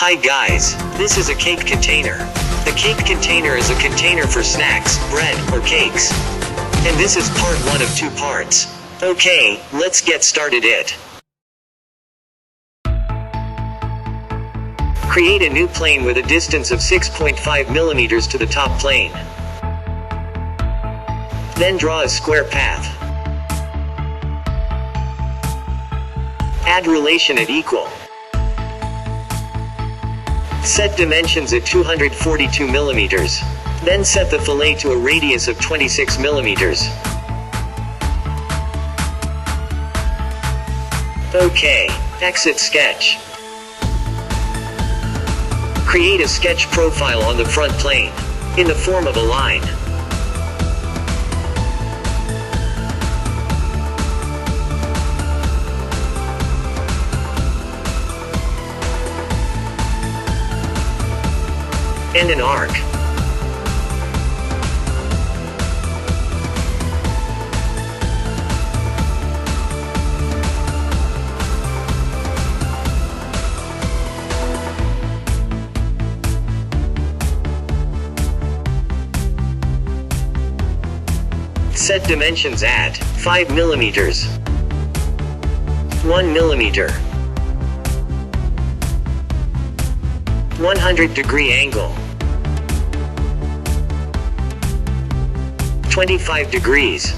Hi guys, this is a cake container. The cake container is a container for snacks, bread, or cakes. And this is part 1 of 2 parts. Okay, let's get started it. Create a new plane with a distance of 6.5 millimeters to the top plane. Then draw a square path. Add relation at equal. Set dimensions at 242 millimeters. Then set the fillet to a radius of 26 millimeters. OK, exit sketch. Create a sketch profile on the front plane, in the form of a line. And an arc. Set dimensions at 5 millimeters, 1 millimeter, 100-degree angle, 25 degrees,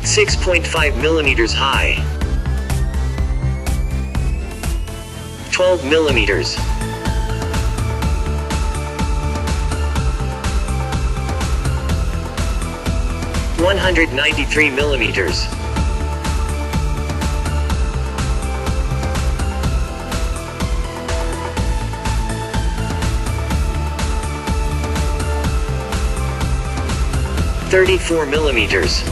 6.5 millimeters high, 12 millimeters, 193 millimeters, 34 millimeters,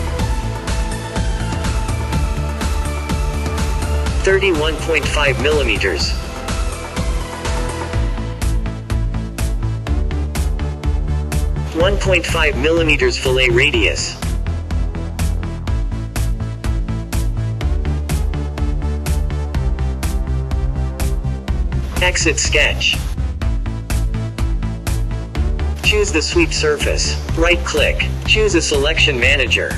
31.5 millimeters, 1.5 millimeters fillet radius. Exit sketch. Choose the sweep surface. Right-click. Choose a selection manager.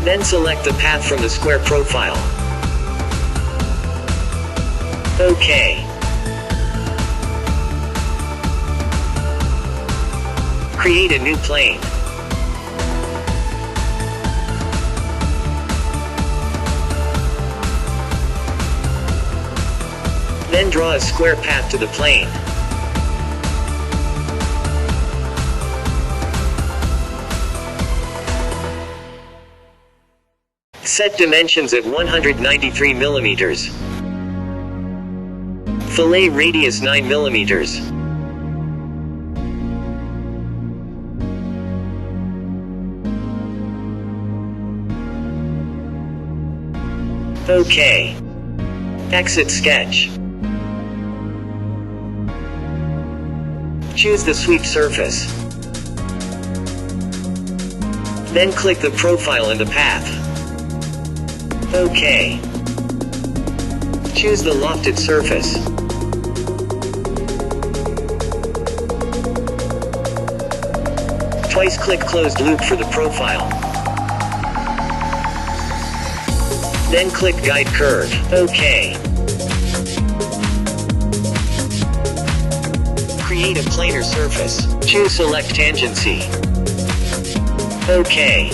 Then select the path from the square profile. OK. Create a new plane. Then draw a square path to the plane. Set dimensions at 193 millimeters. Fillet radius 9 millimeters. OK. Exit sketch. Choose the sweep surface. Then click the profile in the path. OK. Choose the lofted surface. Twice click closed loop for the profile. Then click guide curve. OK. Create a planar surface. Choose select tangency. OK.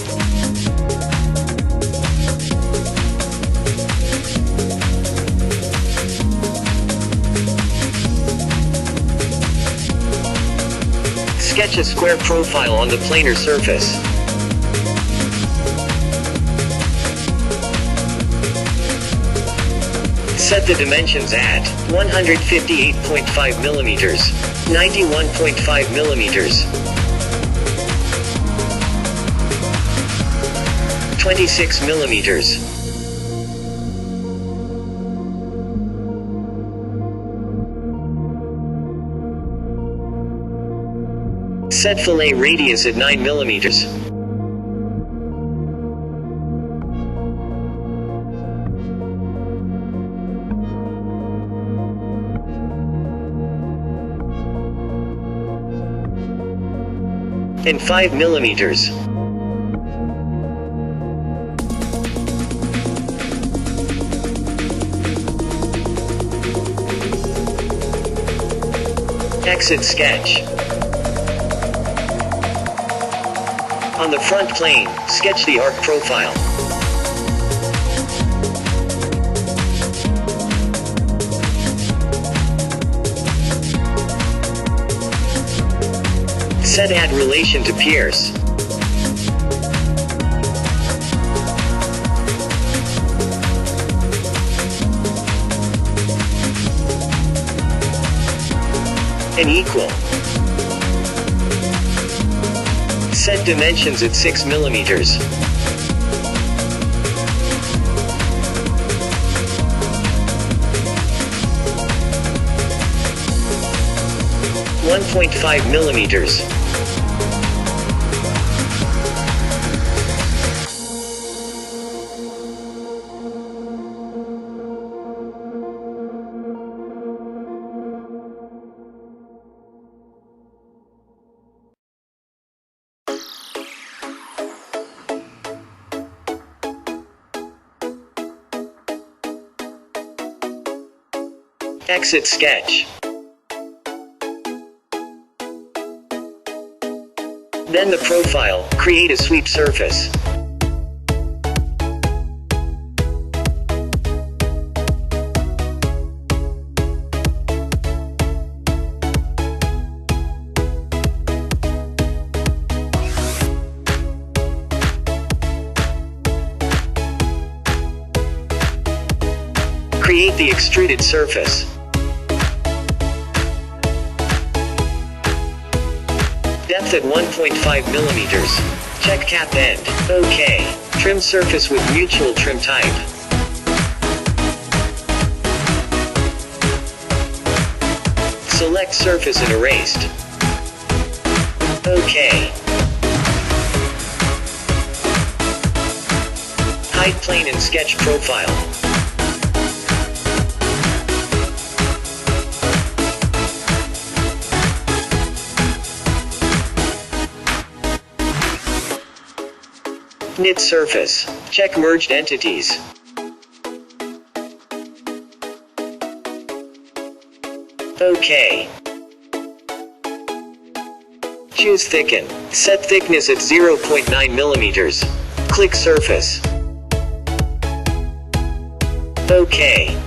Sketch a square profile on the planar surface. Set the dimensions at 158.5 millimeters, 91.5 millimeters, 26 millimeters. Set fillet radius at 9 millimeters. And 5 millimeters. Exit sketch. On the front plane, sketch the arc profile. Set add relation to pierce. And equal. Set dimensions at 6 millimeters. .5 millimeters. Exit sketch. Then the profile, create a sweep surface. Create the extruded surface. Depth at 1.5 millimeters. Check cap end. OK. Trim surface with mutual trim type. Select surface and erased. OK. Hide plane and sketch profile. Knit surface. Check merged entities. OK. Choose thicken. Set thickness at 0.9 millimeters. Click surface. OK.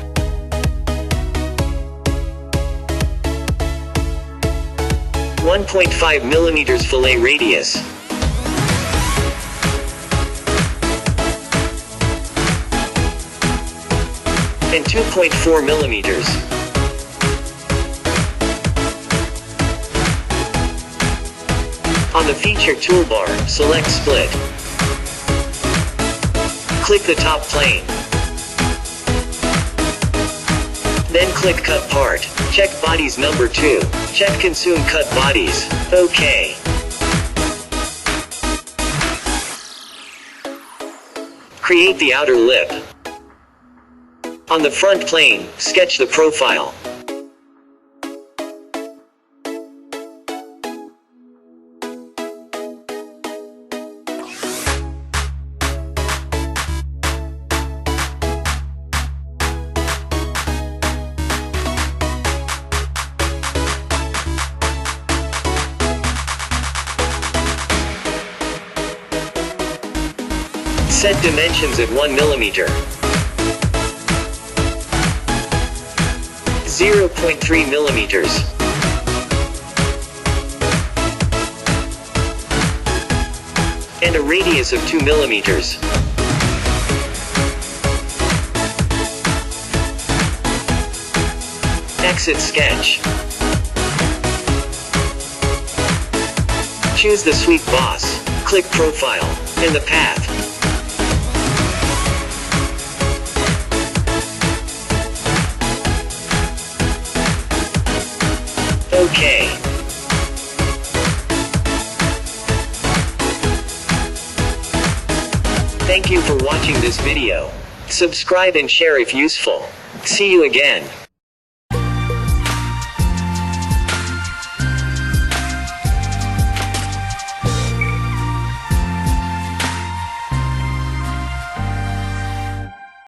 .5 millimeters fillet radius. And 2.4 millimeters. On the feature toolbar, select split. Click the top plane. Then click cut part. Check bodies number 2. Check consume cut bodies. OK. Create the outer lip. On the front plane, sketch the profile. Set dimensions at 1 millimeter. 0.3 millimeters. And a radius of 2 millimeters. Exit sketch. Choose the sweep boss. Click profile. In the path. OK. Thank you for watching this video. Subscribe and share if useful. See you again.